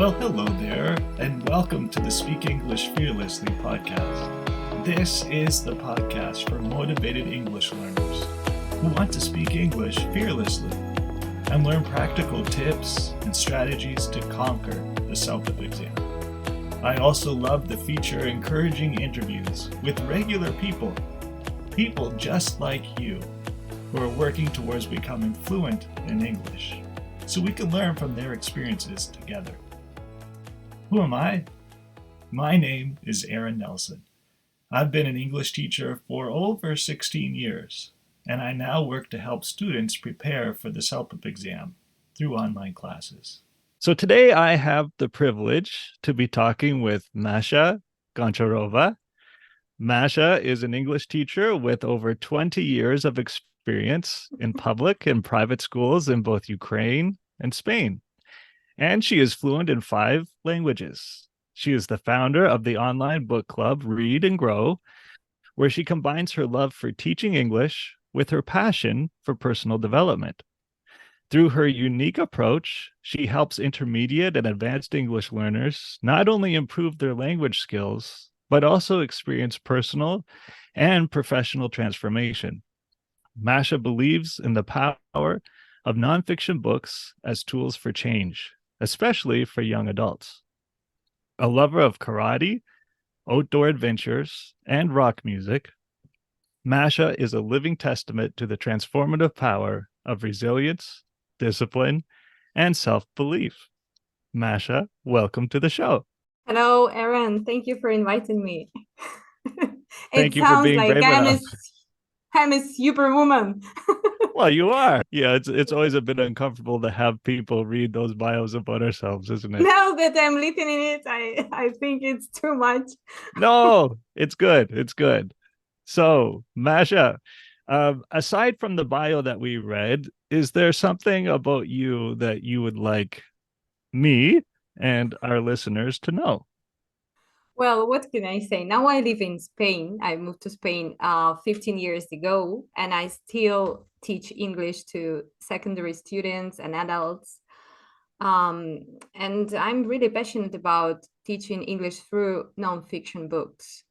Well, hello there, and welcome to the Speak English Fearlessly podcast. This is the podcast for motivated English learners who want to speak English fearlessly and learn practical tips and strategies to conquer the self-pip exam. I also love to feature encouraging interviews with regular people just like you, who are working towards becoming fluent in English, so we can learn from their experiences together. Who am I? My name is Aaron Nelson. I've been an English teacher for over 16 years, and I now work to help students prepare for the self-pip exam through online classes. So today I have the privilege to be talking with Masha Honcharova. Masha is an English teacher with over 20 years of experience in public and private schools in both Ukraine and Spain. And she is fluent in 5 languages. She is the founder of the online book club Read and Grow, where she combines her love for teaching English with her passion for personal development. Through her unique approach, she helps intermediate and advanced English learners not only improve their language skills, but also experience personal and professional transformation. Masha believes in the power of nonfiction books as tools for change, especially for young adults. A lover of karate, outdoor adventures, and rock music, Masha is a living testament to the transformative power of resilience, discipline, and self-belief. Masha, welcome to the show. Hello, Aaron. Thank you for inviting me. Thank It you for sounds being like brave enough. I'm a superwoman. Well, you are. Yeah, it's always a bit uncomfortable to have people read those bios about ourselves, isn't it? Now that I'm listening it, I think it's too much. No, it's good. It's good. So, Masha, aside from the bio that we read, is there something about you that you would like me and our listeners to know? Well, what can I say? Now I live in Spain. I moved to Spain 15 years ago, and I still teach English to secondary students and adults. And I'm really passionate about teaching English through nonfiction books.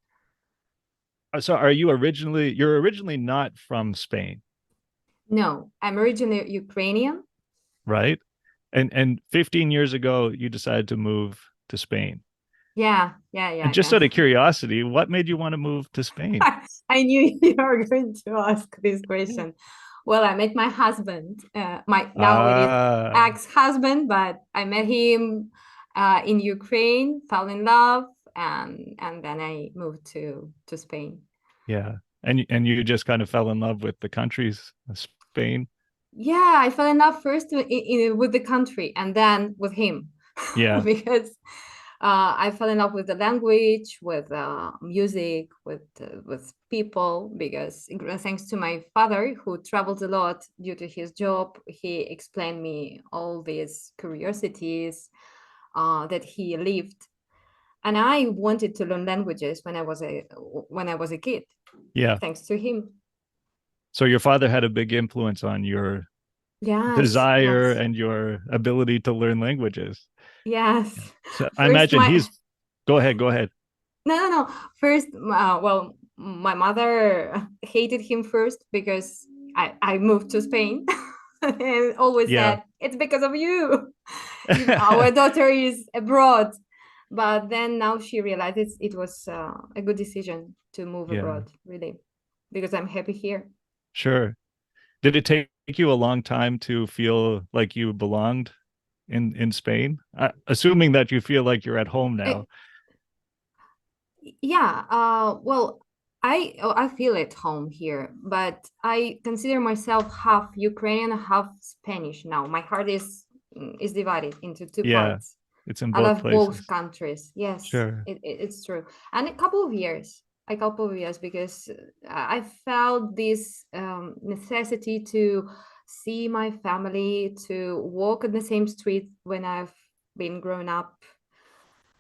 So, you're originally not from Spain, No, I'm originally Ukrainian. right? And 15 years ago, you decided to move to Spain. Yeah. And just out of curiosity, what made you want to move to Spain? I knew you were going to ask this question. Well, I met my husband. Now it is ex-husband, but I met him in Ukraine, fell in love, and then I moved to Spain. Yeah. And you just kind of fell in love with the countries, Spain? Yeah, I fell in love first with the country and then with him. Yeah. Because I fell in love with the language, with music, with people, because thanks to my father, who travels a lot due to his job, he explained me all these curiosities that he lived. And I wanted to learn languages when I was a kid. Yeah. Thanks to him. So your father had a big influence on your desire and your ability to learn languages. Yes. So I imagine go ahead. No. First, well, my mother hated him first because I moved to Spain and always said, it's because of you. Our daughter is abroad. But then now she realizes it was a good decision to move abroad, really, because I'm happy here. Sure. Did it take you a long time to feel like you belonged in Spain? Assuming that you feel like you're at home now. Well, I feel at home here, but I consider myself half Ukrainian, half Spanish now. My heart is divided into 2 parts. It's in I love places. both countries. Yes, sure. It's true. And a couple of years, because I felt this necessity to see my family, to walk in the same street when I've been grown up.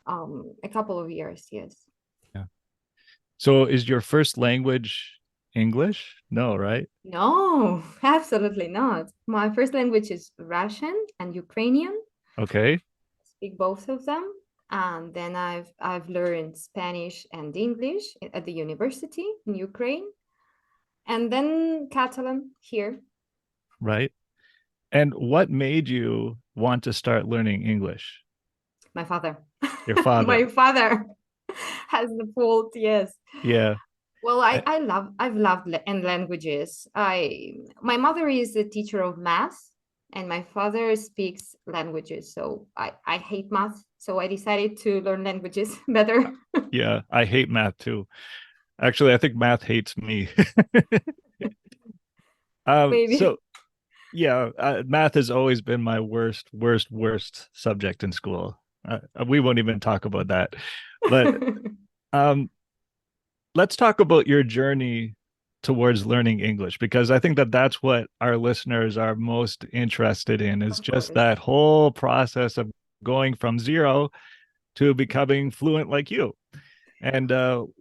A couple of years, yes. Yeah. So is your first language English? No, right? No, absolutely not. My first language is Russian and Ukrainian. Okay. speak both of them. And then I've learned Spanish and English at the university in Ukraine, and then Catalan here. Right. And what made you want to start learning English? My father. Your father. My father has the fault, yes. Yeah. Well, I, I've loved and languages. My mother is a teacher of math, and my father speaks languages. So I hate math, so I decided to learn languages better. yeah, I hate math too. Actually, I think math hates me. Maybe. So yeah, math has always been my worst subject in school. We won't even talk about that. But um, let's talk about your journey towards learning English, because I think that that's what our listeners are most interested in, is Of just course. that whole process of going from zero to becoming fluent like you. And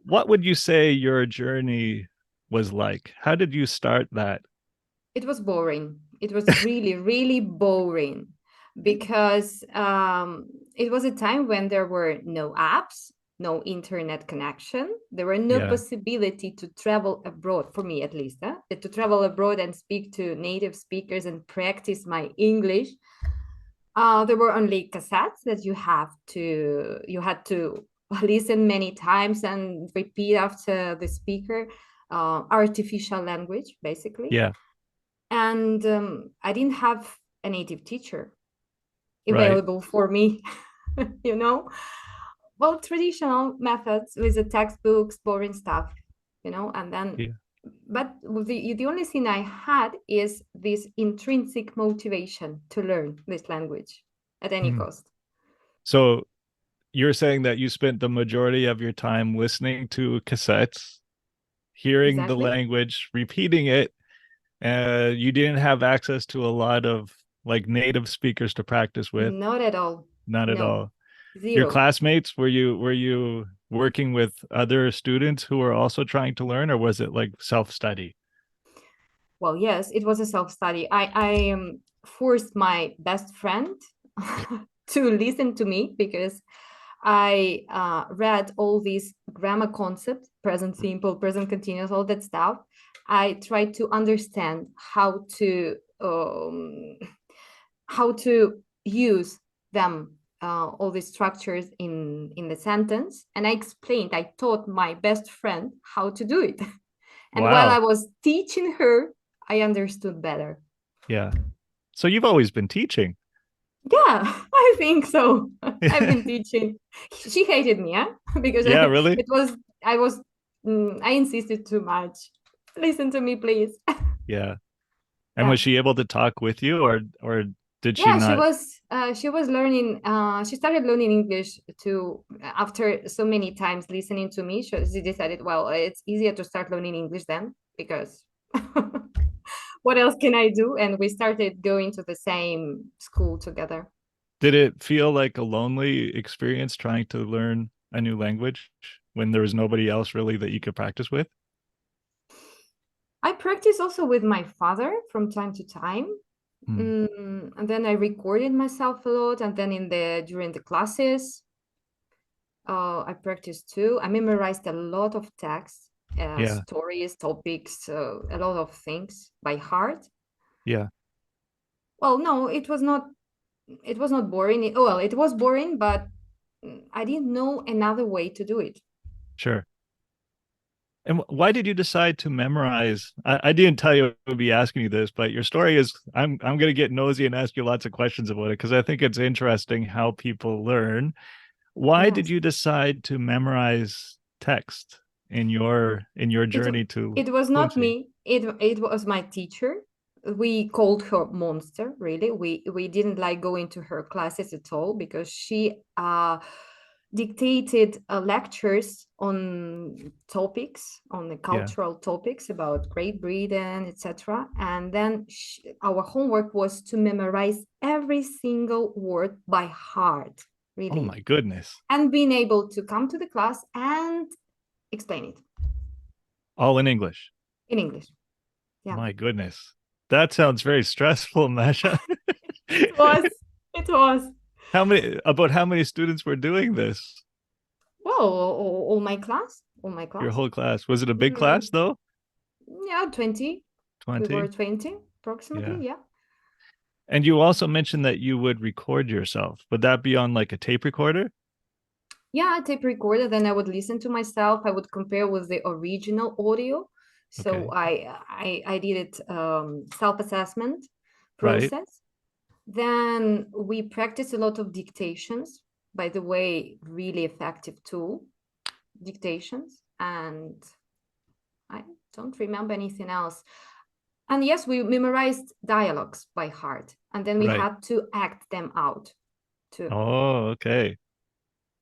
what would you say your journey was like? How did you start that? It was boring. It was really, really boring because it was a time when there were no apps, no internet connection. There were no Yeah, possibility to travel abroad, for me at least, to travel abroad and speak to native speakers and practice my English. There were only cassettes that you had to listen many times and repeat after the speaker, artificial language, basically. yeah, And I didn't have a native teacher right. available for me, you know. Well, traditional methods with the textbooks, boring stuff, and then, Yeah. but the only thing I had is this intrinsic motivation to learn this language at any Mm. cost. So you're saying that you spent the majority of your time listening to cassettes, hearing the Exactly. language, repeating it. You didn't have access to a lot of like native speakers to practice with. Not at all. Not at No, all. Your zero. classmates, were you working with other students who were also trying to learn, or was it like self-study? Well, yes, it was a self-study. I forced my best friend to listen to me because I read all these grammar concepts, present simple, present continuous, all that stuff. I tried to understand how to use them, all these structures in the sentence, and I explained. I taught my best friend how to do it, and while I Wow. was teaching her, I understood better. Yeah. So you've always been teaching. Yeah, I think so. I've been teaching. She hated me, yeah, because Yeah, really? it was I was I insisted too much. Listen to me, please. Yeah. And was Yeah, she able to talk with you, or did she yeah. not? She was learning. She started learning English too after so many times listening to me. She decided, well, it's easier to start learning English then because what else can I do? And we started going to the same school together. Did it feel like a lonely experience trying to learn a new language when there was nobody else really that you could practice with? I practice also with my father from time to time. Hmm. And then I recorded myself a lot. And then during the classes, I practiced too. I memorized a lot of texts, Yeah. stories, topics, a lot of things by heart. Yeah. Well, no, it was not. It was not boring. Well, it was boring, but I didn't know another way to do it. Sure. And why did you decide to memorize? I didn't tell you I would be asking you this, but your story is I'm going to get nosy and ask you lots of questions about it because I think it's interesting how people learn. Why did Yes. you decide to memorize text in your It journey to it was not fluency? me. It was my teacher. We called her monster. Really, we didn't like going to her classes at all because she dictated lectures on topics, on the Yeah. cultural topics about Great Britain, etc. And then our homework was to memorize every single word by heart, Oh really, my goodness. and being able to come to the class and explain it All in English. in English. Yeah. My goodness. That sounds very stressful, Masha. It was. It was. how many students were doing this? Well, all my class, all my Your class. whole class. Was it a big Mm, class though? yeah, 20. We were 20? 20 Yeah. approximately. Yeah. And you also mentioned that you would record yourself. Would that be on like a tape recorder? Yeah, I tape recorder, then I would listen to myself. I would compare with the original audio. So Okay. I did it self-assessment Right. process. Then we practice a lot of dictations. By the way, really effective tool, dictations. And I don't remember anything else. And yes, we memorized dialogues by heart. And then we Right. had to act them out too. Oh, okay.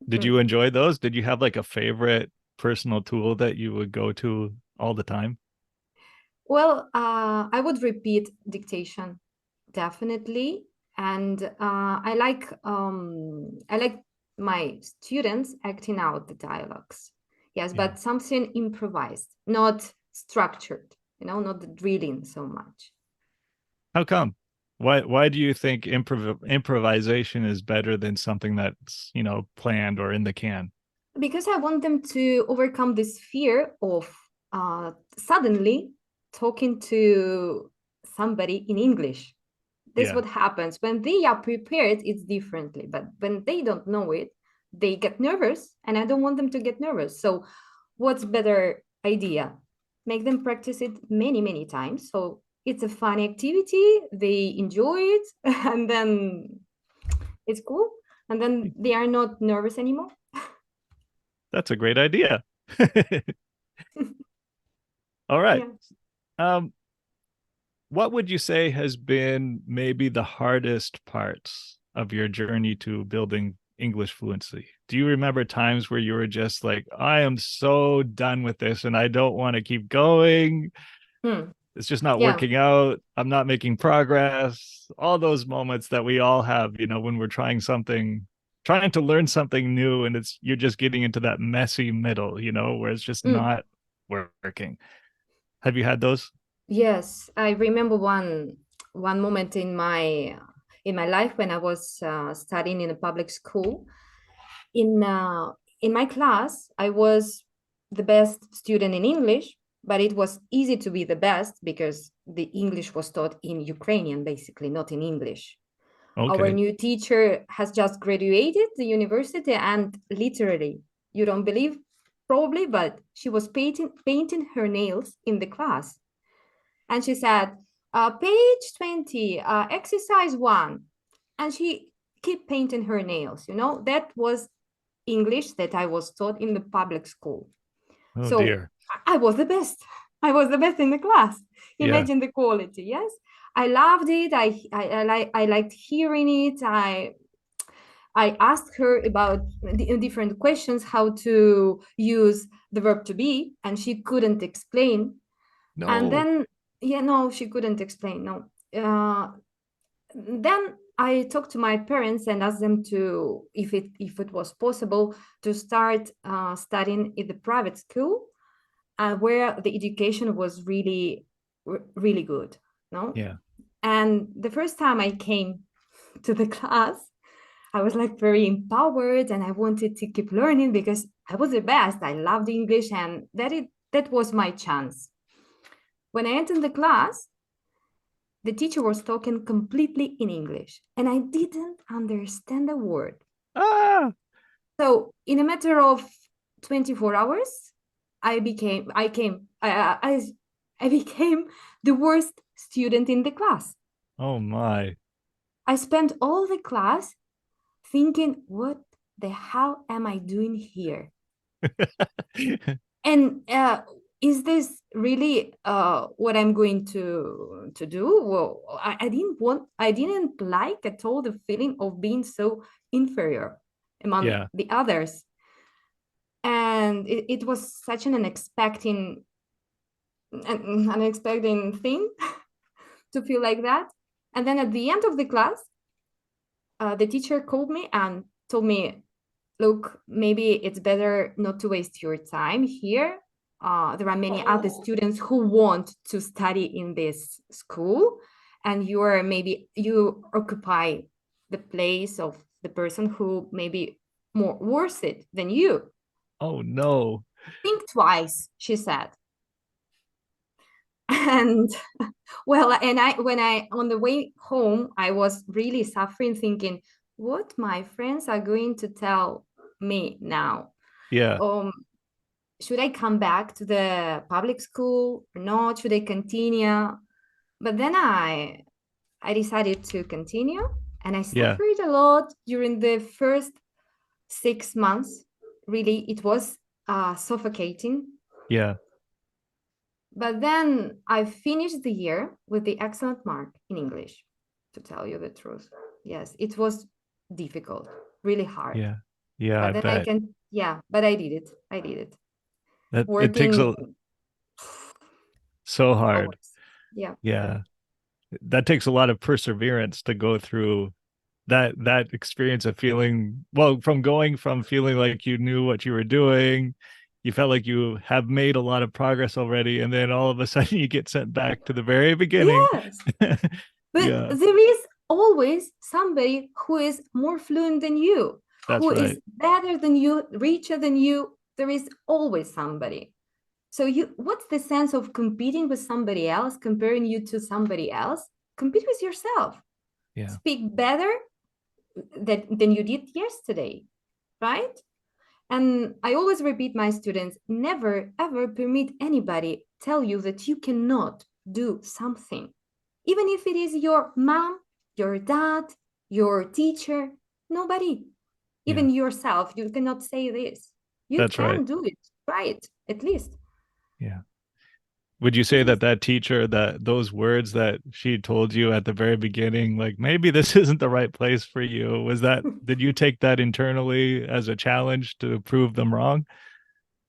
Did Mm. you enjoy those? Did you have like a favorite personal tool that you would go to all the time? Well, I would repeat dictation definitely, and I like my students acting out the dialogues. Yes, Yeah. but something improvised, not structured. Not the drilling so much. How come? Why do you think improvisation is better than something that's, planned or in the can? Because I want them to overcome this fear of suddenly talking to somebody in English. This Yeah. what happens when they are prepared. It's differently, but when they don't know it, they get nervous, and I don't want them to get nervous. So, what's better idea? Make them practice it many times. So it's a fun activity. They enjoy it, and then it's cool. And then they are not nervous anymore. That's a great idea. All right. Yeah. Um, what would you say has been maybe the hardest parts of your journey to building English fluency? Do you remember times where you were just like, I am so done with this and I don't want to keep going? Hmm. It's just not Yeah. working out. I'm not making progress. All those moments that we all have, when we're trying to learn something new, and you're just getting into that messy middle, where it's just Mm. not working. Have you had those? Yes, I remember one moment in my life when I was studying in a public school. In uh, in my class, I was the best student in English, but it was easy to be the best because the English was taught in Ukrainian, basically, not in English. Our Okay. new teacher has just graduated the university, and literally, you don't believe, probably, but she was painting her nails in the class, and she said, page 20, exercise 1. And she kept painting her nails. That was English that I was taught in the public school. Oh So dear. I was the best. I was the best in the class. Yeah. Imagine the quality. Yes, I loved it. I liked hearing it. I asked her about the different questions, how to use the verb to be, and she couldn't explain. And No. then, yeah, no, she couldn't explain. No. Then I talked to my parents and asked them to, if it was possible, to start studying in the private school, where the education was really good. No. Yeah. And the first time I came to the class, I was like very empowered, and I wanted to keep learning because I was the best. I loved English, and that was my chance. When I entered the class, the teacher was talking completely in English, and I didn't understand a word. Ah. So in a matter of 24 hours, I became the worst student in the class. Oh my. I spent all the class thinking, what the hell am I doing here? And is this really what I'm going to do? Well, I didn't like at all the feeling of being so inferior among Yeah. the others. And it was such an unexpected thing to feel like that. And then at the end of the class, the teacher called me and told me, look, maybe it's better not to waste your time here. There are many other students who want to study in this school, and you occupy the place of the person who maybe more worth it than you. Oh no. Think twice, she said. And well, and I when I on the way home, I was really suffering, thinking what my friends are going to tell me now. Yeah. Should I come back to the public school or not? Should I continue? But then I decided to continue, and I Yeah. suffered a lot during the first 6 months. Really, it was suffocating. Yeah. But then I finished the year with the excellent mark in English, to tell you the truth. Yes, it was difficult, really hard. Yeah. Yeah, I But then I bet. can, yeah, but I did it. I did it. That it takes Working a so hard. hours. Yeah. Yeah. That takes a lot of perseverance to go through that experience of feeling, well, from going from feeling like you knew what you were doing, you felt like you have made a lot of progress already, and then all of a sudden you get sent back to the very beginning. Yes. But Yeah, there is always somebody who is more fluent than you, that's who is right. better than you, richer than you. There is always somebody. So what's the sense of competing with somebody else, comparing you to somebody else? Compete with yourself. Yeah, Speak better than you did yesterday, right? And I always repeat my students, never ever permit anybody tell you that you cannot do something. Even if it is your mom, your dad, your teacher, nobody, yeah, even yourself, you cannot say this. You that's right. can do it, try it, at least. Yeah. Would you At say that least. that teacher, that those words that she told you at the very beginning, like maybe this isn't the right place for you, was that, did you take that internally as a challenge to prove them wrong?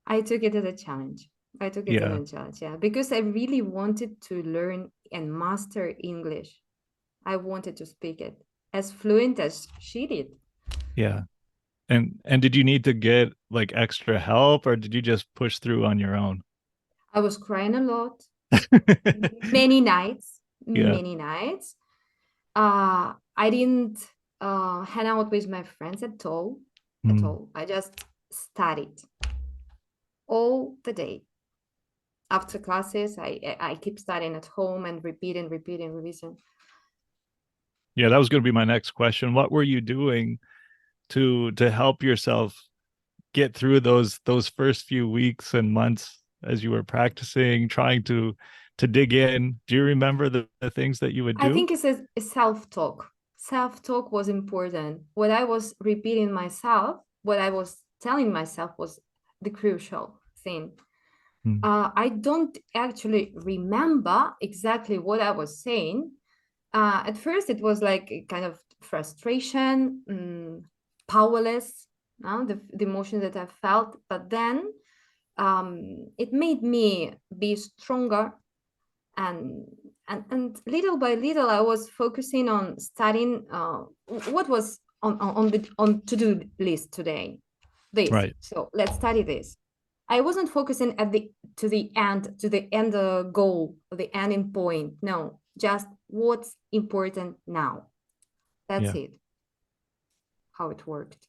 I took it as a challenge. I took it as Yeah, a challenge, yeah, because I really wanted to learn and master English. I wanted to speak it as fluent as she did. yeah. And did you need to get like extra help, or did you just push through on your own? I was crying a lot, many nights, Yeah. many nights. I didn't hang out with my friends at all, at Mm. all. I just studied all the day. After classes, I keep studying at home and repeat and repeat and revision. Yeah, that was going to be my next question. What were you doing to help yourself get through those first few weeks and months as you were practicing, trying to dig in? Do you remember the things that you would I do? think it's a self-talk. Self-talk was important. What I was repeating myself, what I was telling myself was the crucial thing. Mm. I don't actually remember exactly what I was saying. At first, it was like a kind of frustration, powerless, the emotion that I felt. But then it made me be stronger, and and little by little I was focusing on studying what was on the on to-do list today, this, Right. so let's study this. I wasn't focusing at the to the end goal, the ending point. No, just what's important now. That's Yeah. it, how it worked.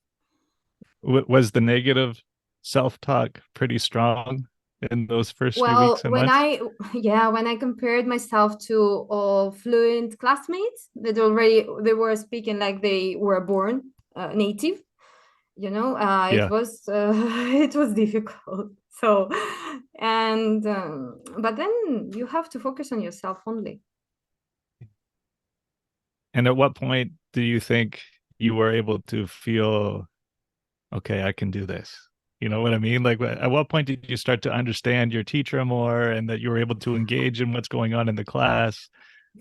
Was the negative self-talk pretty strong in those first few Well, weeks and months? yeah, when I compared myself to fluent classmates that already they were speaking like they were born native, it Yeah. was it was difficult. So, and but then you have to focus on yourself only. And at what point do you think you were able to feel, okay, I can do this? You know what I mean? Like, at what point did you start to understand your teacher more and that you were able to engage in what's going on in the class?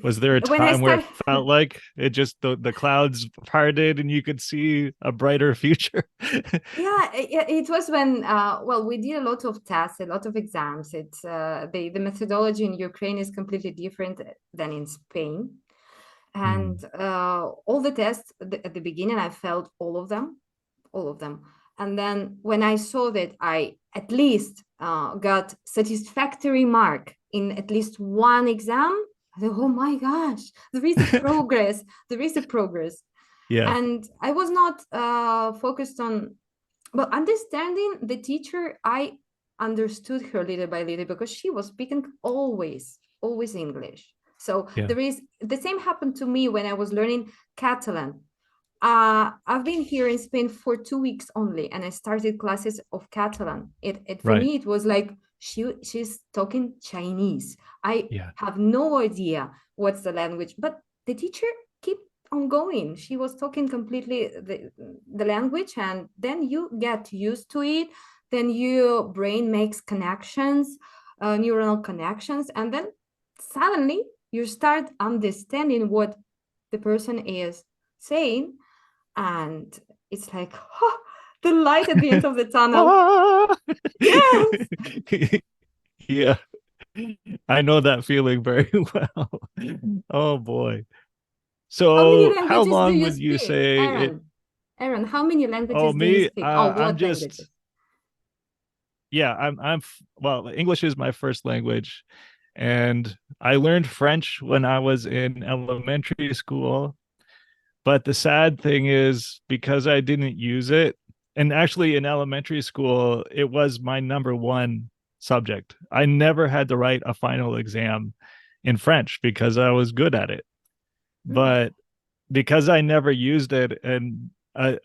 Was there a When I time where it started, felt like it just the clouds parted and you could see a brighter future? yeah, it was when well, we did a lot of tests, a lot of exams. It's the methodology in Ukraine is completely different than in Spain. And Mm, all the tests at the beginning, I failed all of them. And then when I saw that I at least got satisfactory mark in at least one exam, I thought, oh my gosh, there is a progress. There is a progress. Yeah. And I was not focused on, well, understanding the teacher. I understood her little by little because she was speaking always English. So Yeah. there is the same happened to me when I was learning Catalan. I've been here in Spain for 2 weeks only, and I started classes of Catalan. It for Right. me it was like she's talking Chinese. I Yeah. have no idea what's the language, but the teacher keep on going. She was talking completely the language, and then you get used to it. Then your brain makes connections, neuronal connections, and then suddenly you start understanding what the person is saying, and it's like, oh, the light at the end of the tunnel. Ah! Yes. Yeah, I know that feeling very well. Oh boy. How many So how languages do long you would you speak, say it? Aaron, how many Oh, languages do you me, speak? Oh, I'm what just, languages? yeah, well, English is my first language, and I learned French when I was in elementary school. But the sad thing is, because I didn't use it, and actually in elementary school, it was my number one subject. I never had to write a final exam in French because I was good at it. Hmm. But because I never used it, and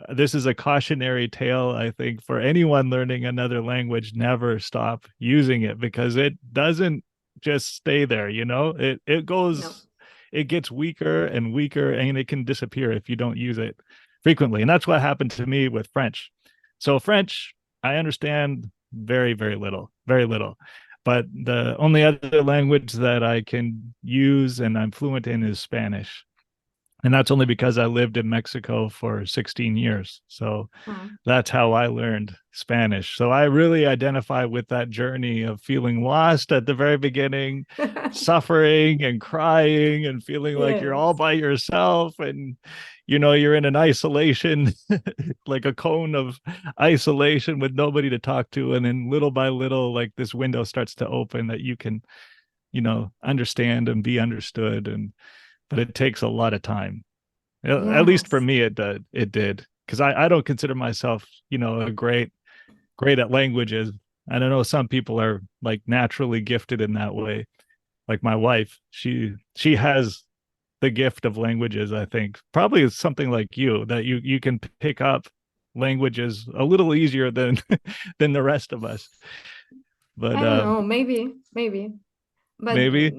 this is a cautionary tale, I think, for anyone learning another language, never stop using it because it doesn't just stay there, it No. goes, it gets weaker and weaker, and it can disappear if you don't use it frequently. And that's what happened to me with French. So French, I understand very, very little. But the only other language that I can use and I'm fluent in is Spanish, and that's only because I lived in Mexico for 16 years. So Hmm. that's how I learned Spanish. So I really identify with that journey of feeling lost at the very beginning, suffering and crying and feeling like you're all Yes. by yourself, and you're in an isolation, like a cone of isolation with nobody to talk to. And then little by little, like this window starts to open that you can, understand and be understood. And but it takes a lot of time. At least for Yes. me, it did, because I don't consider myself, a great at languages. I don't know, some people are like naturally gifted in that way. Like my wife, she has the gift of languages. I think probably it's something like you, that you can pick up languages a little easier than than the rest of us. But I don't know, maybe. But maybe.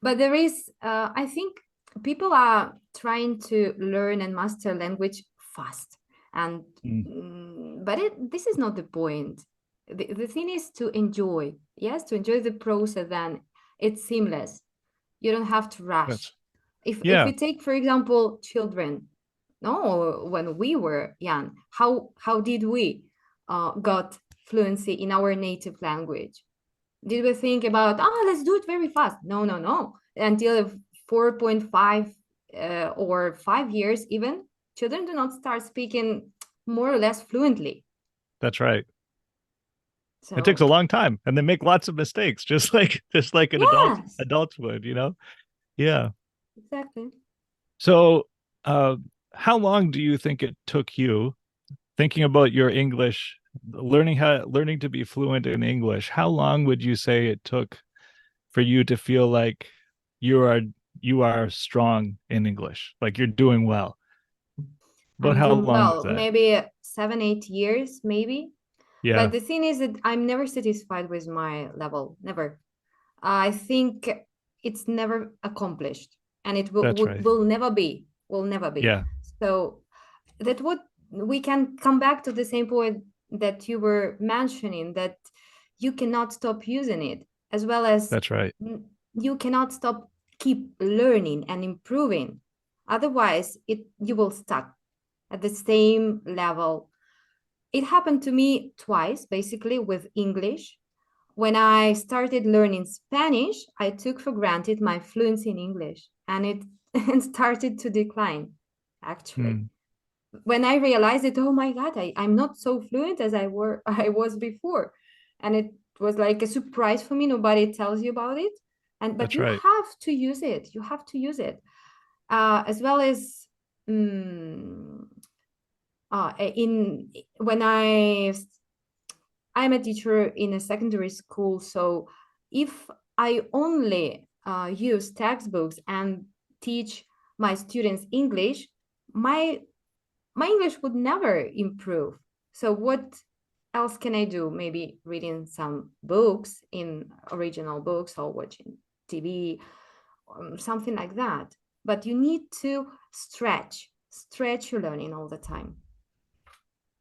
but there is I think people are trying to learn and master language fast, and Mm, but this is not the point. The thing is to enjoy, yes, to enjoy the process, and it's seamless. You don't have to rush. that's If yeah, we take, for example, children, no, when we were young, how did we got fluency in our native language? Did we think about, let's do it very fast? No, no, no. Until 4.5 or 5 years, even children do not start speaking more or less fluently. that's right. It takes So a long time, and they make lots of mistakes, just like an yes, adults would, Yeah. exactly. So, uh, how long do you think it took you, thinking about your English, learning to be fluent in English? How long would you say it took for you to feel like you are you are strong in English, like you're doing well? But I'm how doing long was well, that? maybe 7, 8 years, maybe. But Yeah, the thing is that I'm never satisfied with my level, never. I think it's never accomplished, and it that's right. will never be. Yeah, So that what we can come back to the same point that you were mentioning, that you cannot stop using it, as well as that's right. you cannot stop keep learning and improving. Otherwise, it you will stuck at the same level. It happened to me twice, basically, with English. When I started learning Spanish, I took for granted my fluency in English, and it and started to decline, actually. Hmm, When I realized it, oh my God, I'm not so fluent as I was before. And it was like a surprise for me. Nobody tells you about it. And but that's you right. have to use it. You have to use it. As well as mm, in when I'm a teacher in a secondary school, so if I only use textbooks and teach my students English, my my English would never improve. So what else can I do? Maybe reading some books in original books or watching TV, something like that. But you need to stretch your learning all the time.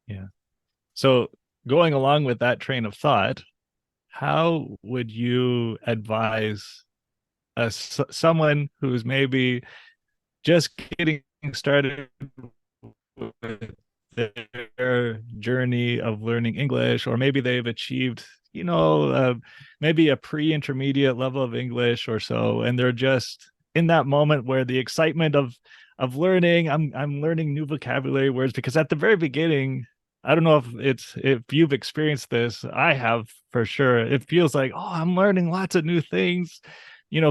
Yeah. So going along with that train of thought, how would you advise someone who's maybe just getting started with their journey of learning English, or maybe they've achieved, maybe a pre-intermediate level of English or so, and they're just in that moment where the excitement of learning, I'm learning new vocabulary words, because at the very beginning, I don't know if you've experienced this. I have for sure. It feels like, oh, I'm learning lots of new things.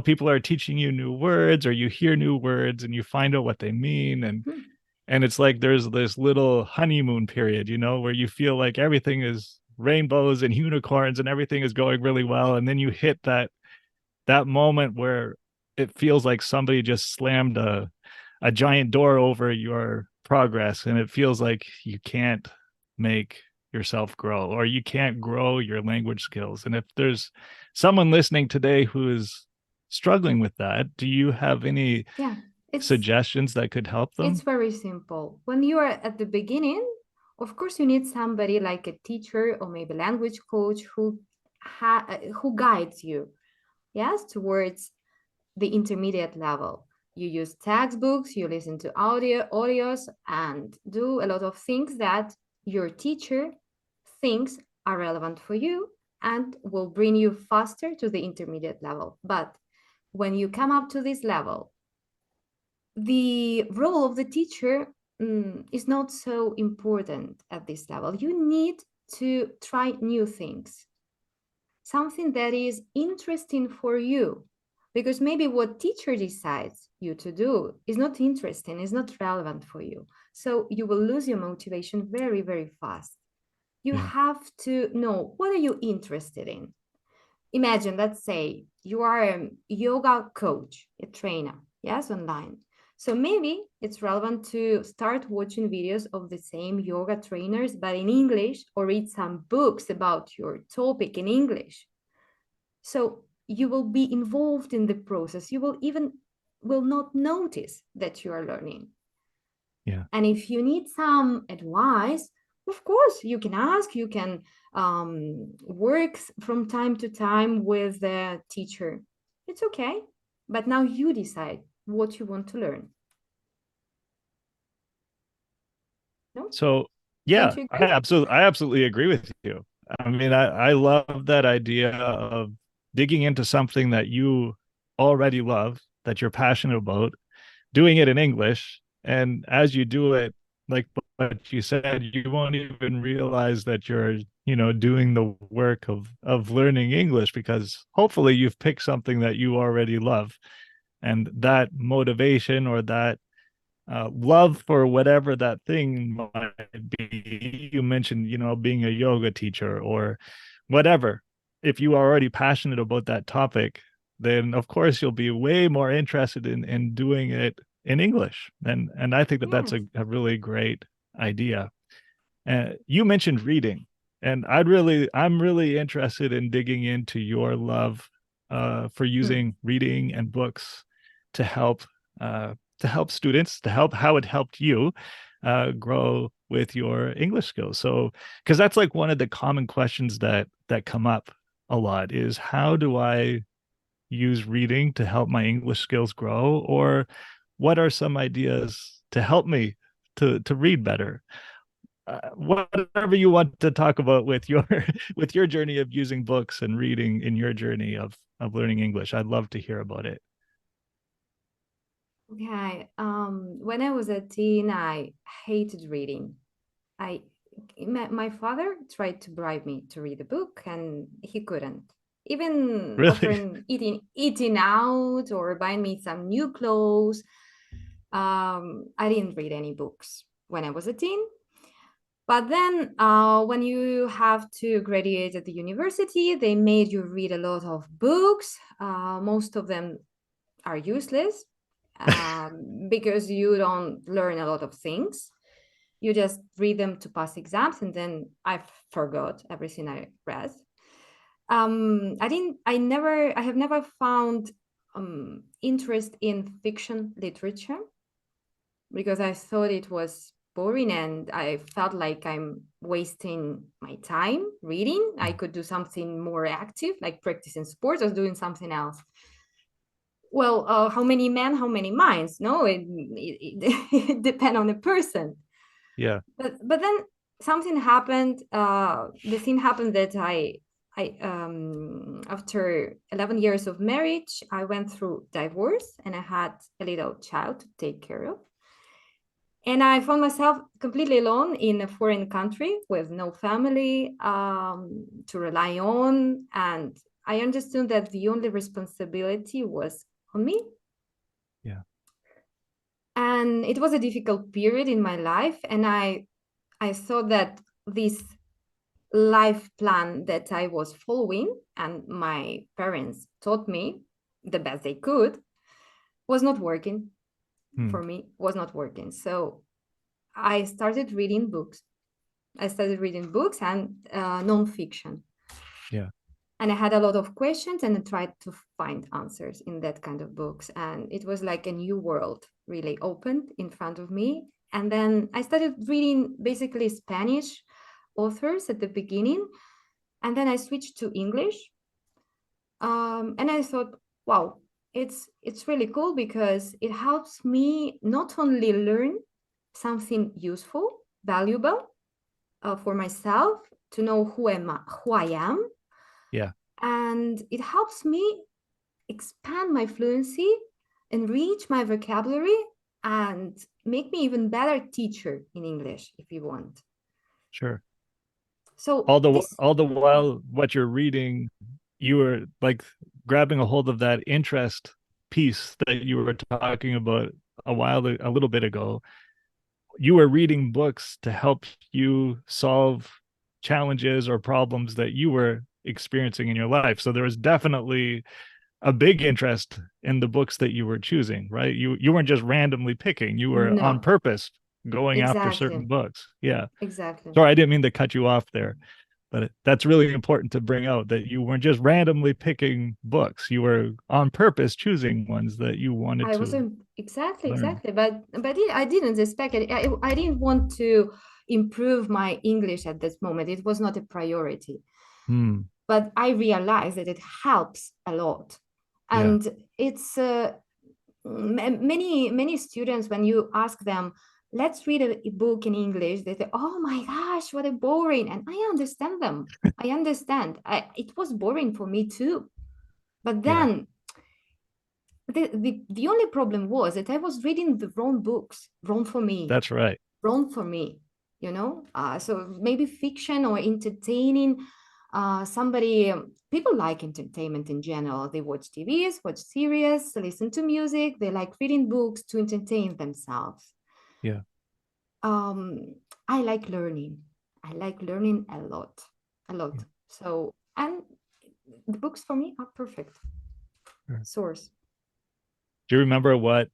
People are teaching you new words, or you hear new words and you find out what they mean, Hmm. and it's like there's this little honeymoon period, where you feel like everything is rainbows and unicorns and everything is going really well, and then you hit that moment where it feels like somebody just slammed a giant door over your progress, and it feels like you can't make yourself grow, or you can't grow your language skills. And if there's someone listening today who is struggling with that, do you have any Yeah, it's suggestions that could help it's them? very simple. When you are at the beginning, of course, you need somebody like a teacher or maybe language coach who guides you, yes, towards the intermediate level. You use textbooks, you listen to audios, and do a lot of things that your teacher thinks are relevant for you and will bring you faster to the intermediate level. But when you come up to this level, the role of the teacher is not so important at this level. You need to try new things, something that is interesting for you, because maybe what teacher decides you to do is not interesting, is not relevant for you. So you will lose your motivation very, very fast. You Yeah. have to know, what are you interested in? Imagine, let's say you are a yoga coach, a trainer, yes, online. So maybe it's relevant to start watching videos of the same yoga trainers, but in English, or read some books about your topic in English. So you will be involved in the process. You will not notice that you are learning. Yeah. And if you need some advice, of course, you can ask, you can work from time to time with the teacher. It's okay. But now you decide what you want to learn. No? So Don't yeah, you I agree? absolutely I absolutely agree with you. I mean, I love that idea of digging into something that you already love, that you're passionate about, doing it in English. And as you do it, like what you said, you won't even realize that you're, doing the work of learning English, because hopefully you've picked something that you already love. And that motivation, or that love for whatever that thing might be. You mentioned, being a yoga teacher or whatever. If you are already passionate about that topic, then of course you'll be way more interested in doing it in English. And I think that that's Yes. a really great idea. You mentioned reading, and I'm really interested in digging into your love for Hmm. using reading and books to help students, to help how it helped you grow with your English skills. So, because that's like one of the common questions that come up a lot is, how do I use reading to help my English skills grow, or what are some ideas to help me to read better? Whatever you want to talk about with your with your journey of using books and reading in your journey of learning English, I'd love to hear about it. Okay. When I was a teen, I hated reading. I my father tried to bribe me to read a book, and he couldn't. Even Really? offering eating out or buying me some new clothes, I didn't read any books when I was a teen. But then, when you have to graduate at the university, they made you read a lot of books. Most of them are useless, because you don't learn a lot of things. You just read them to pass exams, and then I forgot everything I read. I have never found interest in fiction literature because I thought it was boring and I felt like I'm wasting my time reading. I could do something more active, like practicing sports or doing something else. Well, how many men, how many minds? No, it depends on the person. Yeah. But then something happened. The thing happened that I after 11 years of marriage, I went through divorce and I had a little child to take care of. And I found myself completely alone in a foreign country with no family to rely on. And I understood that the only responsibility was on me. Yeah. And it was a difficult period in my life. And I thought that this life plan that I was following and my parents taught me the best they could was not working Hmm. for me, was not working. So I started reading books. I started reading books and nonfiction. Yeah. And I had a lot of questions and I tried to find answers in that kind of books. And it was like a new world really opened in front of me. And then I started reading basically Spanish authors at the beginning. And then I switched to English. And I thought, wow, it's really cool because it helps me not only learn something useful, valuable, for myself to know who I am, Yeah. and it helps me expand my fluency, enrich my vocabulary, and make me even better teacher in English if you want. Sure. So this, All the while what you're reading, you were like grabbing a hold of that interest piece that you were talking about a little bit ago. You were reading books to help you solve challenges or problems that you were experiencing in your life. So there was definitely a big interest in the books that you were choosing, right? You weren't just randomly picking, you were on no, purpose going after certain exactly, books. Yeah. exactly. Sorry, I didn't mean to cut you off there, but that's really important to bring out that you weren't just randomly picking books. You were on purpose choosing ones that you wanted I to wasn't exactly, learn. exactly, but I didn't expect it. I didn't want to improve my English at this moment. It was not a priority. Hmm. But I realized that it helps a lot. Yeah, And it's many students, when you ask them, let's read a book in English, they say, oh my gosh, what a boring. And I understand them. I understand. It was boring for me too. But yeah, then the only problem was that I was reading the wrong books, wrong for me, that's right. wrong for me, so maybe fiction or entertaining, people like entertainment in general. They watch TVs, watch series, listen to music. They like reading books to entertain themselves. Yeah. um I like learning a lot, a Yeah. lot. So, and the books for me are perfect Sure. source. Do you remember what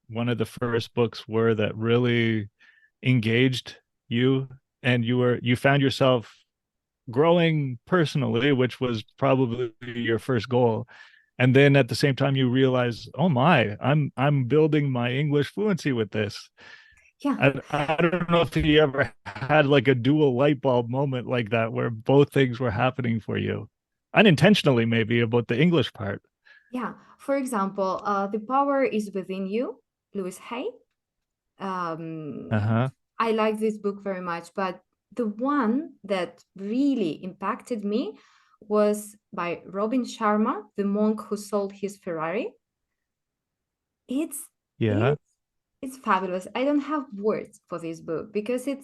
one of the first books were that really engaged you and you found yourself growing personally, which was probably your first goal. And then at the same time you realize, oh my, I'm building my English fluency with this. Yeah, I don't know if you ever had like a dual light bulb moment like that where both things were happening for you. Unintentionally, maybe about the English part. yeah. For example, The Power is Within You, Louis Hay. um, Uh-huh. I like this book very much, but the one that really impacted me was by Robin Sharma, The Monk Who Sold His Ferrari. It's Yeah. it's it's fabulous. I don't have words for this book because it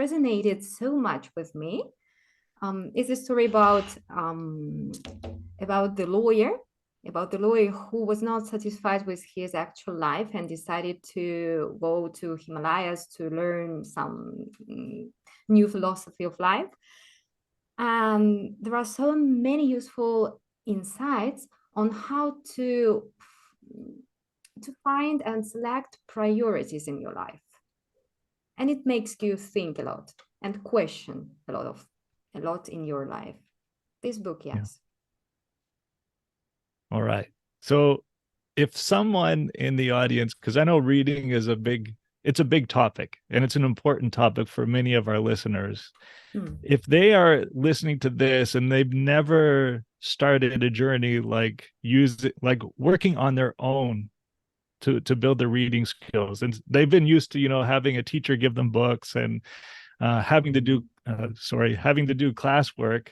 resonated so much with me. It's a story about the lawyer about the lawyer who was not satisfied with his actual life and decided to go to Himalayas to learn some new philosophy of life. And there are so many useful insights on how to find and select priorities in your life. And it makes you think a lot and question a lot in your life. This book, Yeah. yes. All right. So if someone in the audience, because I know reading is it's a big topic and it's an important topic for many of our listeners. If they are listening to this and they've never started a journey like working on their own to build their reading skills, and they've been used to having a teacher give them books and having to do classwork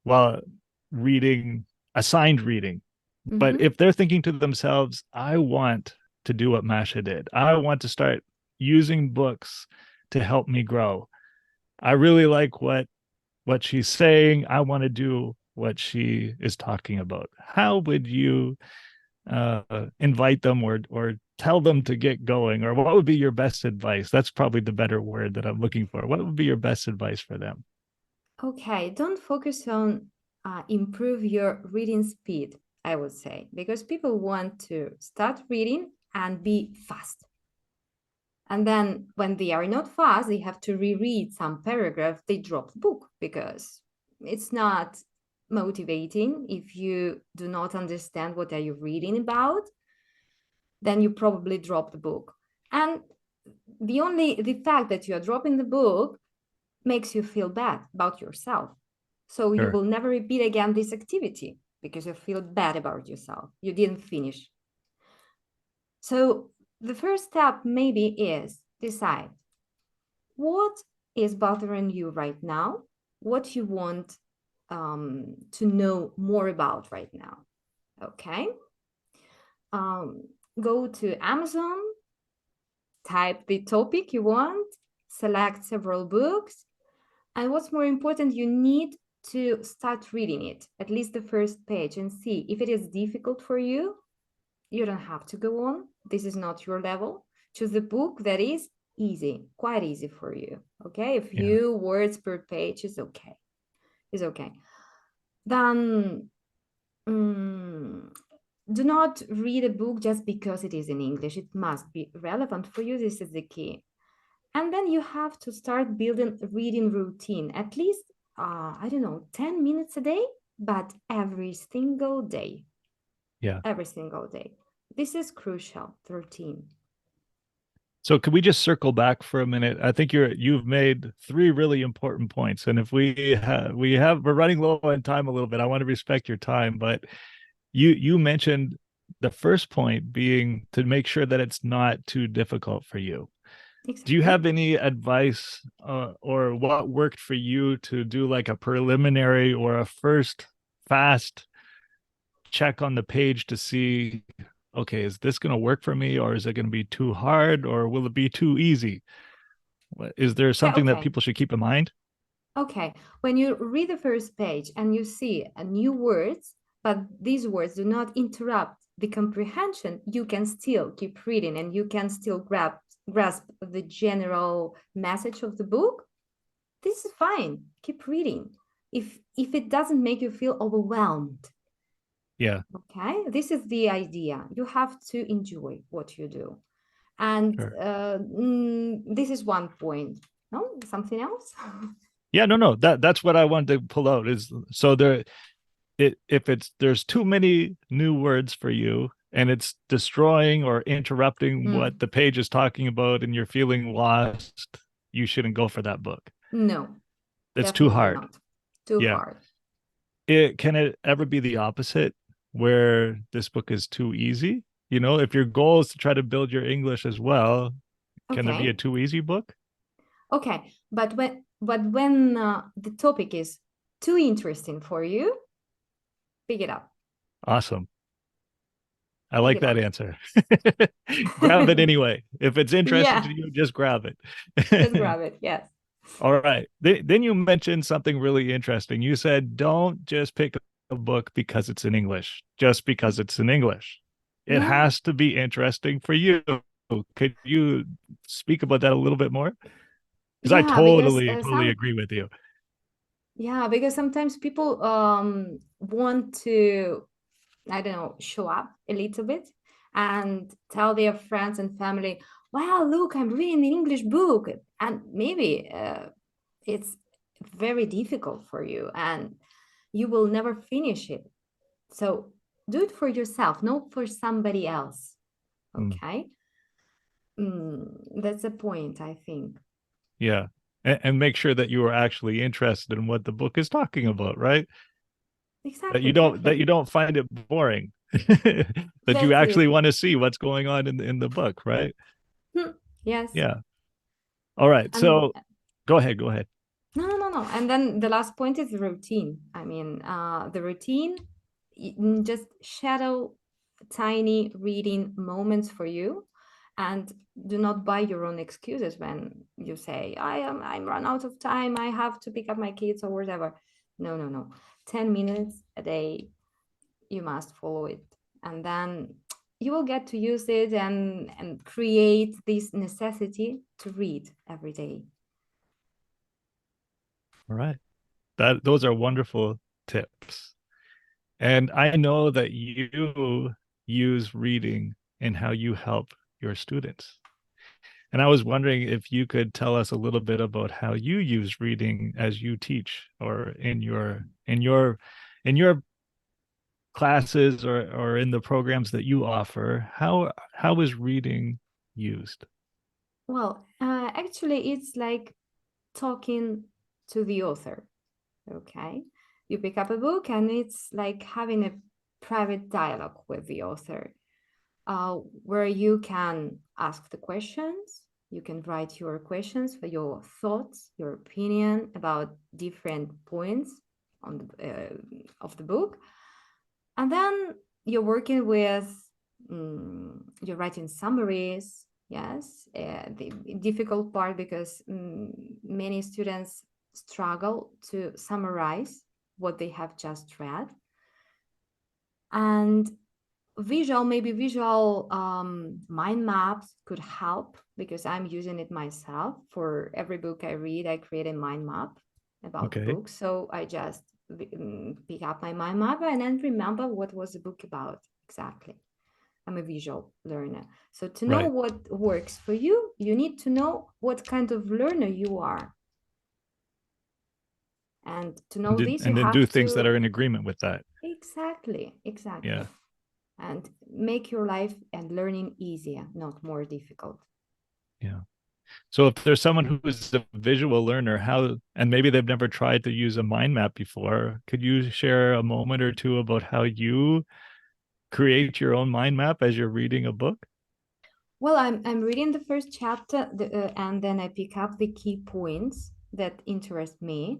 while reading assigned reading. But if they're thinking to themselves, I want to do what Masha did, I want to start using books to help me grow, I really like what she's saying, I want to do what she is talking about, how would you invite them or tell them to get going? Or what would be your best advice? That's probably the better word that I'm looking for. What would be your best advice for them? Okay, don't focus on improve your reading speed, I would say, because people want to start reading and be fast. And then when they are not fast, they have to reread some paragraph, they drop the book because it's not motivating. If you do not understand what are you reading about, then you probably drop the book. And the fact that you are dropping the book makes you feel bad about yourself. So you Sure. will never repeat again this activity because you feel bad about yourself. You didn't finish. So the first step maybe is decide what is bothering you right now, what you want to know more about right now. Okay. Go to Amazon, type the topic you want, select several books. And what's more important, you need to start reading it, at least the first page, and see if it is difficult for you. You don't have to go on. This is not your level. Choose a book that is easy, quite easy for you. Okay, a few words per page is okay. Is okay. Then do not read a book just because it is in English. It must be relevant for you. This is the key. And then you have to start building a reading routine, at least, I don't know, 10 minutes a day, but every single day. Yeah. Every single day. This is crucial, the routine. So could we just circle back for a minute? I think you've made three really important points. And if we're running low on time a little bit, I want to respect your time, but you mentioned the first point being to make sure that it's not too difficult for you. Exactly. Do you have any advice or what worked for you to do like a preliminary or a first fast check on the page to see, okay, is this going to work for me, or is it going to be too hard, or will it be too easy? Is there something that people should keep in mind? Okay, when you read the first page and you see new words, but these words do not interrupt the comprehension, you can still keep reading and you can still grasp the general message of the book. This is fine. Keep reading. If it doesn't make you feel overwhelmed. Yeah. Okay, this is the idea. You have to enjoy what you do. And Sure. This is one point. No, something else? Yeah, no, that's what I wanted to pull out is so there's too many new words for you and it's destroying or interrupting what the page is talking about and you're feeling lost, you shouldn't go for that book. No, It's too definitely hard. not. Too hard. Can it ever be the opposite where this book is too easy? If your goal is to try to build your English as well, can there be a too easy book? Okay, but when the topic is too interesting for you, pick it up. Awesome. I like that answer. Grab it anyway. If it's interesting to you, just grab it. Just grab it. Yes. All right. Then you mentioned something really interesting. You said, don't just pick a book because it's in English, just because it's in English. It No, has to be interesting for you. Could you speak about that a little bit more? Because I yeah, because totally agree with you. because sometimes people want to, I don't know, show up a little bit and tell their friends and family, wow, look, I'm reading an English book. And maybe it's very difficult for you and you will never finish it. So do it for yourself, not for somebody else. Mm, Okay. That's the point, I think. yeah. And make sure that you are actually interested in what the book is talking about, right? Exactly, That exactly. you don't find it boring. That you That's it. actually want to see what's going on in the book, right? Yes. Yeah. All right. And So go ahead, go ahead. no, no, no, no. And then the last point is the routine. I mean, the routine, just shadow tiny reading moments for you, and do not buy your own excuses when you say, I'm run out of time, I have to pick up my kids or whatever. No, no, no. 10 minutes a day, you must follow it. And then you will get to use it and create this necessity to read every day. All right. Those are wonderful tips. And I know that you use reading in how you help your students. And I was wondering if you could tell us a little bit about how you use reading as you teach or in your classes or in the programs that you offer. How is reading used? Well, actually, it's like talking to the author. Okay. You pick up a book and it's like having a private dialogue with the author, where you can ask the questions, you can write your questions for your thoughts, your opinion about different points of the book. And then you're working with, you're writing summaries. Yes, the difficult part because many students struggle to summarize what they have just read. And maybe visual mind maps could help because I'm using it myself. For every book I read, I create a mind map about the Okay. book. So I just pick up my mind map and then remember what was the book about exactly. I'm a visual learner. So to know Right. what works for you, you need to know what kind of learner you are. And to know this, you And then do have things that are to in agreement with that. exactly, exactly. Yeah. And make your life and learning easier, not more difficult. Yeah. So if there's someone who's a visual learner, how and maybe they've never tried to use a mind map before, could you share a moment or two about how you create your own mind map as you're reading a book? Well, I'm reading the first chapter and then I pick up the key points that interest me.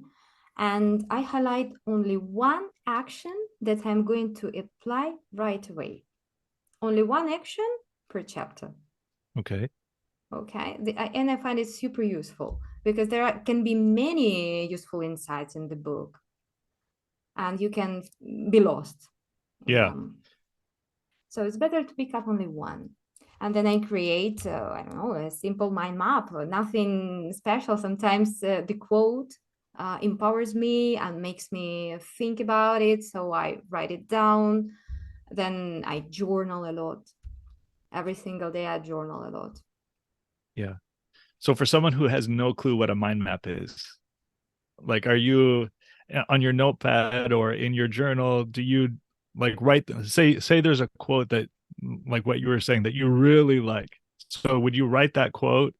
And I highlight only one action that I'm going to apply right away. Only one action per chapter. Okay. Okay. And I find it super useful because can be many useful insights in the book and you can be lost. Yeah. So it's better to pick up only one. And then I create, I don't know, a simple mind map, nothing special. Sometimes the quote empowers me and makes me think about it. So I write it down. Then I journal a lot. Every single day I journal a lot. Yeah. So for someone who has no clue what a mind map is, like are you on your notepad or in your journal, do you like write say there's a quote that like what you were saying that you really like. So would you write that quote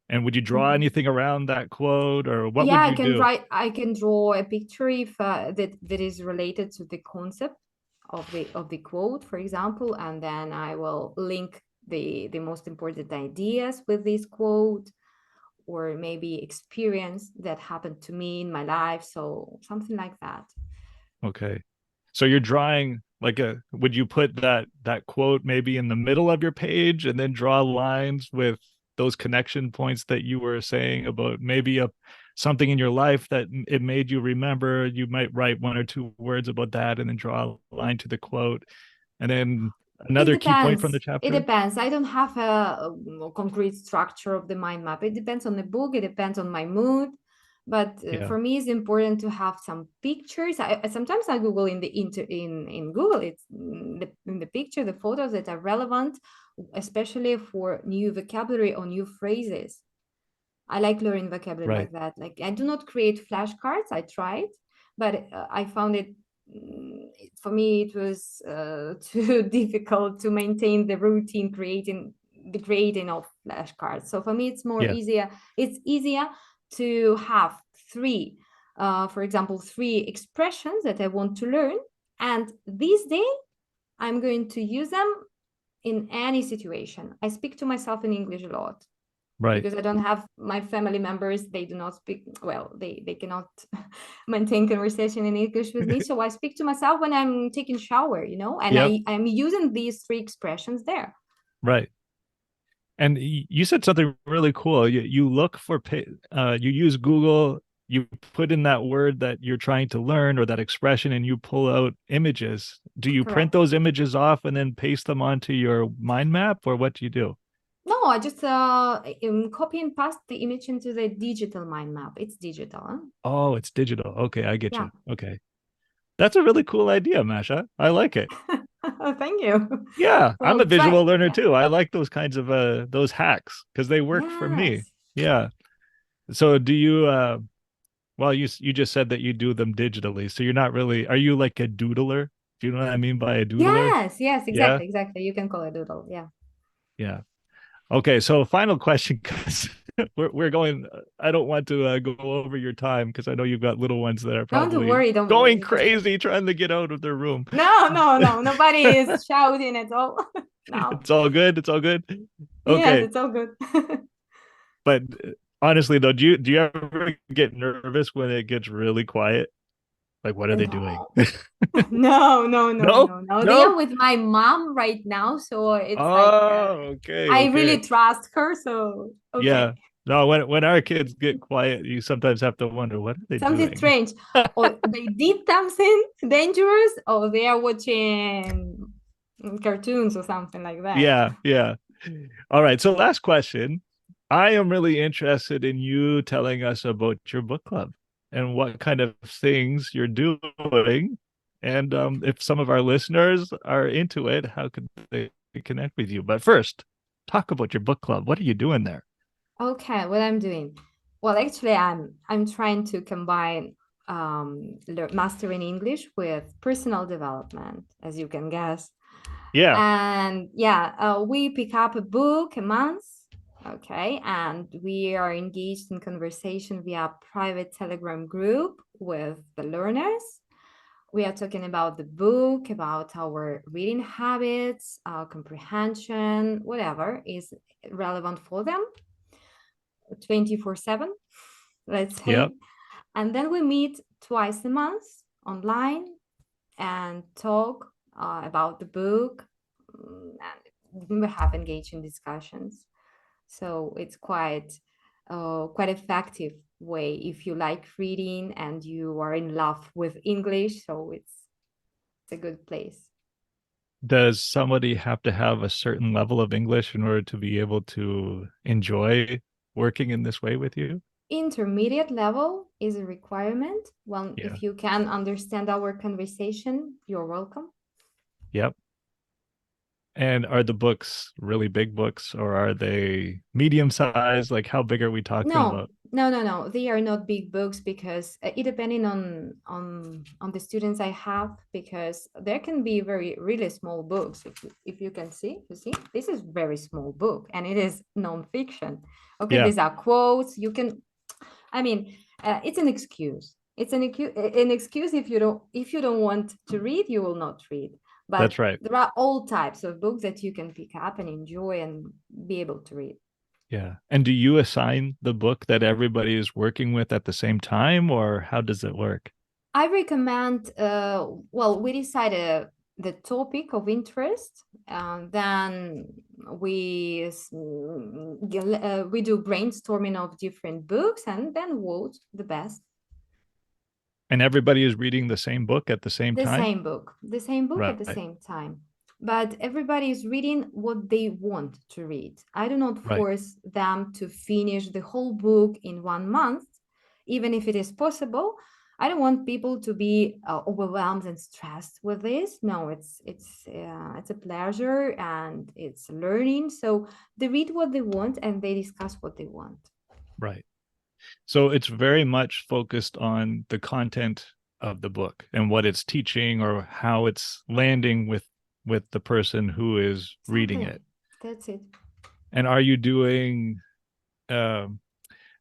and would you draw Mhm. anything around that quote or what Yeah, would I you can do? write. I can draw a picture if that is related to the concept of the quote, for example, and then I will link the most important ideas with this quote, or maybe experience that happened to me in my life. So something like that. Okay. So you're drawing like a would you put that quote maybe in the middle of your page and then draw lines with those connection points that you were saying about maybe something in your life that it made you remember, you might write one or two words about that and then draw a line to the quote. And then It another key point from the depends. It chapter. depends. I don't have a concrete structure of the mind map. It depends on the book. It depends on my mood. But Yeah. for me, it's important to have some pictures. Sometimes I Google in Google. It's in the picture, the photos that are relevant, especially for new vocabulary or new phrases. I like learning vocabulary Right. like that. Like I do not create flashcards. I tried, but I found it for me it was too difficult to maintain the routine creating of flashcards. So for me, it's more Yeah. easier. It's easier to have three, for example, three expressions that I want to learn, and this day I'm going to use them in any situation. I speak to myself in English a lot Right. because I don't have my family members. They do not speak well. They cannot maintain conversation in English with me. So I speak to myself when I'm taking shower, and Yep. I'm using these three expressions there. Right. And you said something really cool. You look for, you use Google, you put in that word that you're trying to learn or that expression, and you pull out images. Do you print Correct. those images off and then paste them onto your mind map, or what do you do? No, I just copy and paste the image into the digital mind map. It's digital, huh? Oh, it's digital. Okay, I get Yeah. you. Okay. That's a really cool idea, Masha. I like it. Thank you. Yeah, I'm a Well, try. visual learner Yeah. too. I like those kinds of those hacks because they work for me. Yes. Yeah. So do you well, you just said that you do them digitally. So you're not really, are you like a doodler? Do you know what I mean by a doodler? Yes. Yes. Yeah. Exactly. Exactly. You can call it doodle. Yeah. Yeah. Okay, so final question because we're going. I don't want to go over your time because I know you've got little ones that are Don't probably worry. Don't going worry. crazy trying to get out of their room. No, no, no. Nobody is shouting at all. No. It's all good. It's all good. Yes, Okay, it's all good. but honestly though, do you ever get nervous when it gets really quiet? Like, what are they doing? No. No, no, no, No, no, no. They are no. with my mom right now, so it's like Oh, okay, I really okay. trust her, so okay. Yeah. No, when our kids get quiet, you sometimes have to wonder what are they Something doing? strange. Or they did something dangerous, or they are watching cartoons or something like that. Yeah, yeah. All right. So last question. I am really interested in you telling us about your book club and what kind of things you're doing. And if some of our listeners are into it, how could they connect with you? But first, talk about your book club. What are you doing there? Okay, what I'm doing? Well, actually, I'm trying to combine mastering English with personal development, as you can guess. Yeah. And yeah, we pick up a book a month, okay, and we are engaged in conversation via private Telegram group with the learners. We are talking about the book, about our reading habits, our comprehension, whatever is relevant for them 24/7, let's Yep. say. And then we meet twice a month online and talk about the book, and we have engaging discussions. So it's quite effective way if you like reading and you are in love with English. So it's a good place. Does somebody have to have a certain level of English in order to be able to enjoy working in this way with you? Intermediate level is a requirement. Well, Yeah. if you can understand our conversation, you're welcome. Yep. And are the books really big books or are they medium size? Like, how big are we talking No, about? no, no, no. They are not big books because it depending on the students I have, because there can be very really small books. If you can see, you see, this is very small book and it is nonfiction. Okay, Yeah, these are quotes. You can, I mean, it's an excuse. It's an excuse if you don't want to read, you will not read. But that's right. there are all types of books that you can pick up and enjoy and be able to read. Yeah. And do you assign the book that everybody is working with at the same time, or how does it work? I recommend, well, we decided the topic of interest. Then we do brainstorming of different books and then vote the best. And everybody is reading the same book at the same The time? same book, the same book at the Right. same time. But everybody is reading what they want to read. I do not Right. force them to finish the whole book in 1 month, even if it is possible. I don't want people to be overwhelmed and stressed with this. No, it's a pleasure and it's learning. So they read what they want and they discuss what they want. Right. So it's very much focused on the content of the book and what it's teaching or how it's landing with the person who is reading Exactly. it. That's it. And um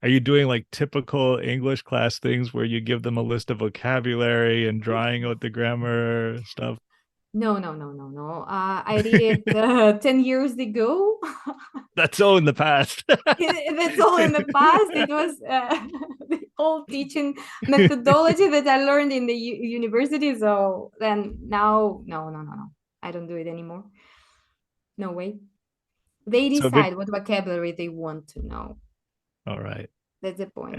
are you doing like typical English class things where you give them a list of vocabulary and drawing out the grammar stuff? No, no, no, no, no. I did it 10 years ago. That's all in the past. That's all in the past. It was the whole teaching methodology that I learned in the university. So then now, no, no, no, no. I don't do it anymore. No way. They So if it, decide what vocabulary they want to know. all right. That's the point.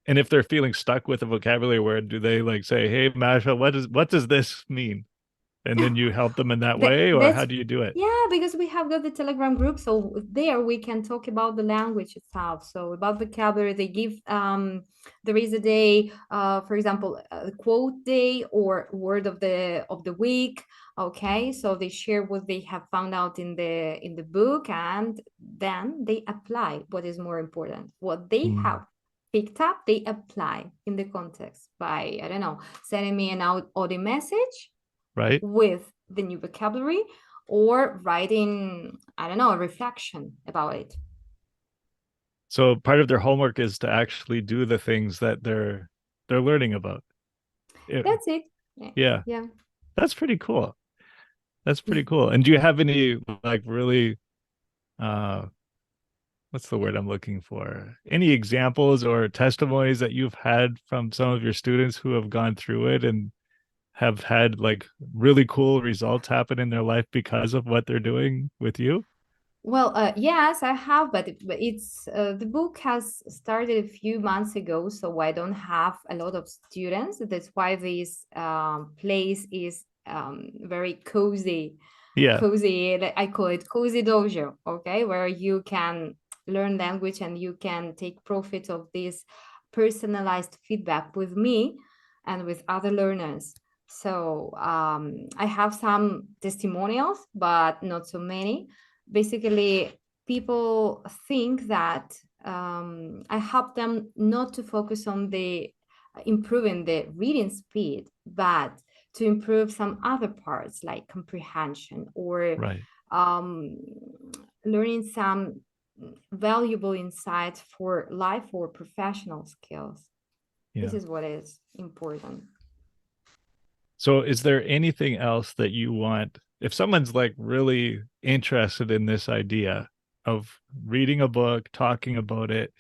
And if they're feeling stuck with a vocabulary word, do they like say, "Hey, Masha, what does this mean?" And then you help them in that way, or how That's do you do it? yeah, because we have got the Telegram group, so there we can talk about the language itself. So about vocabulary, they give there is a day, for example, a quote day or word of the week. Okay, so they share what they have found out in the book, and then they apply what is more important. What they Mm, have picked up, they apply in the context by I don't know, sending me an audio message right. with the new vocabulary or writing, I don't know, a reflection about it. So part of their homework is to actually do the things that they're learning about. That's it. Yeah. Yeah, Yeah. that's pretty cool. That's pretty cool. And do you have any like really uh what's the word I'm looking for? Any examples or testimonies that you've had from some of your students who have gone through it and have had like really cool results happen in their life because of what they're doing with you? Well, yes, I have, but it's the book has started a few months ago, so I don't have a lot of students. That's why this place is very cozy, Yeah, cozy. I call it cozy dojo. Okay, where you can learn language and you can take profit of this personalized feedback with me and with other learners. So I have some testimonials, but not so many. Basically, people think that I help them not to focus on the improving the reading speed, but to improve some other parts like comprehension or right. um, learning some valuable insights for life or professional skills. This Yeah. is what is important. So is there anything else that you want if someone's like really interested in this idea of reading a book, talking about it,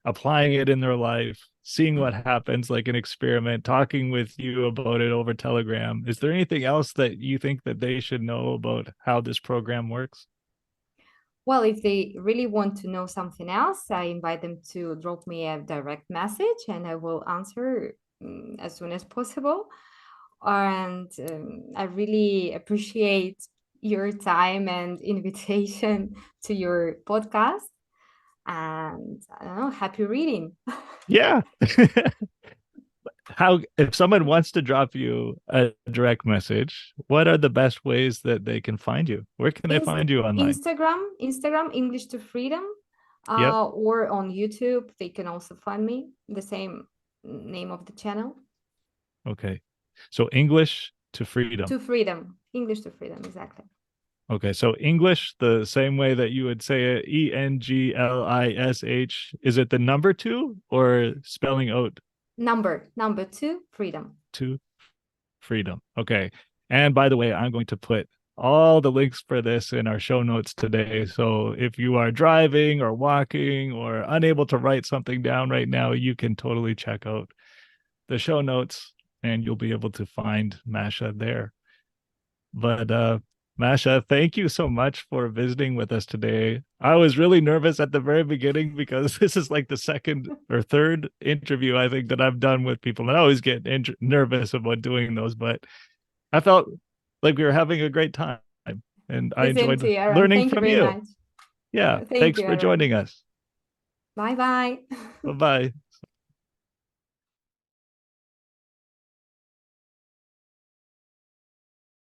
applying it in their life, seeing what happens, like an experiment, talking with you about it over Telegram. Is there anything else that you think that they should know about how this program works? Well, if they really want to know something else, I invite them to drop me a direct message and I will answer as soon as possible. And I really appreciate your time and invitation to your podcast. And I don't know, happy reading. Yeah. How, if someone wants to drop you a direct message, what are the best ways that they can find you? Where can they In find you online? Instagram, English to Freedom, Yep. or on YouTube, they can also find me, the same name of the channel. Okay. So English to freedom. To Freedom, English to Freedom, exactly. Okay. So English, the same way that you would say it, English. Is it the number two or spelling out Number two, Freedom. to freedom? Okay. And by the way, I'm going to put all the links for this in our show notes today. So if you are driving or walking or unable to write something down right now, you can totally check out the show notes and you'll be able to find Masha there. But Masha, thank you so much for visiting with us today. I was really nervous at the very beginning because this is like the second or third interview I think that I've done with people, and I always get nervous about doing those. But I felt like we were having a great time, and I The same enjoyed to you, Aaron. learning Thank you from very you. much. Yeah, Thank thanks you, for Aaron. joining us. Bye bye. Bye bye.